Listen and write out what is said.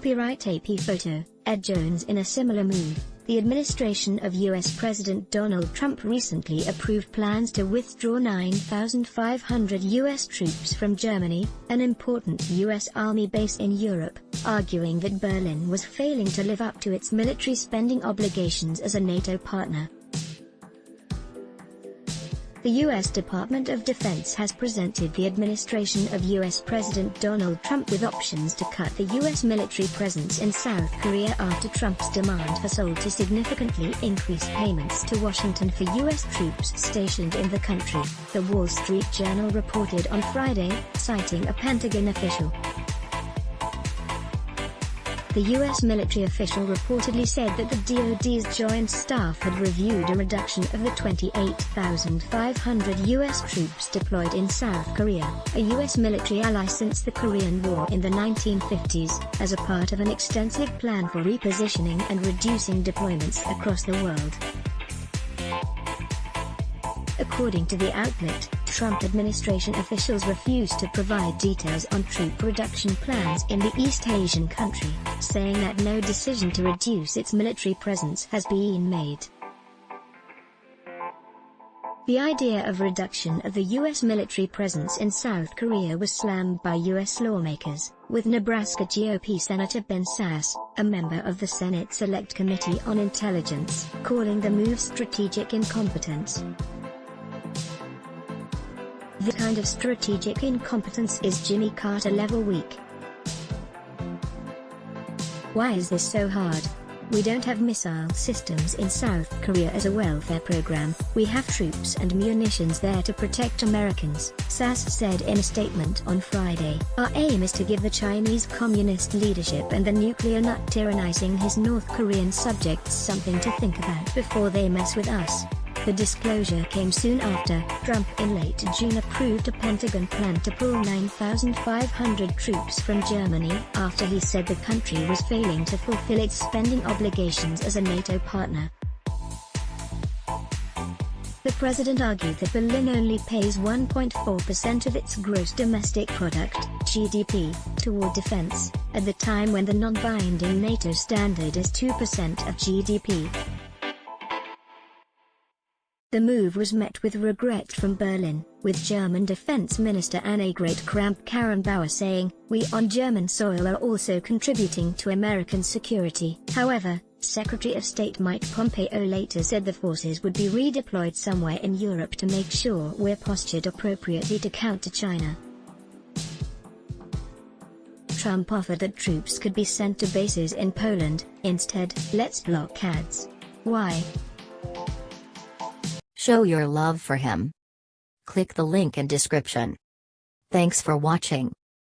Copyright AP photo, Ed Jones. In a similar move, the administration of U.S. President Donald Trump recently approved plans to withdraw 9,500 U.S. troops from Germany, an important U.S. Army base in Europe, arguing that Berlin was failing to live up to its military spending obligations as a NATO partner. The U.S. Department of Defense has presented the administration of U.S. President Donald Trump with options to cut the U.S. military presence in South Korea after Trump's demand for Seoul to significantly increase payments to Washington for U.S. troops stationed in the country, The Wall Street Journal reported on Friday, citing a Pentagon official. The U.S. military official reportedly said that the DoD's Joint Staff had reviewed a reduction of the 28,500 U.S. troops deployed in South Korea, a U.S. military ally since the Korean War in the 1950s, as a part of an extensive plan for repositioning and reducing deployments across the world. According to the outlet, Trump administration officials refused to provide details on troop reduction plans in the East Asian country, saying that no decision to reduce its military presence has been made. The idea of reduction of the U.S. military presence in South Korea was slammed by U.S. lawmakers, with Nebraska GOP Senator Ben Sasse, a member of the Senate Select Committee on Intelligence, calling the move strategic incompetence. The kind of strategic incompetence is Jimmy Carter level weak. Why is this so hard? We don't have missile systems in South Korea as a welfare program, we have troops and munitions there to protect Americans, Sasse said in a statement on Friday. Our aim is to give the Chinese Communist leadership and the nuclear nut tyrannizing his North Korean subjects something to think about before they mess with us. The disclosure came soon after Trump in late June approved a Pentagon plan to pull 9,500 troops from Germany after he said the country was failing to fulfill its spending obligations as a NATO partner. The president argued that Berlin only pays 1.4% of its gross domestic product, GDP, toward defense, at the time when the non-binding NATO standard is 2% of GDP. The move was met with regret from Berlin, with German Defense Minister Annegret Kramp-Karrenbauer saying, "We on German soil are also contributing to American security." However, Secretary of State Mike Pompeo later said the forces would be redeployed somewhere in Europe to make sure we're postured appropriately to counter China. Trump offered that troops could be sent to bases in Poland. Instead, let's block ads. Why? Show your love for him. Click the link in description. Thanks for watching.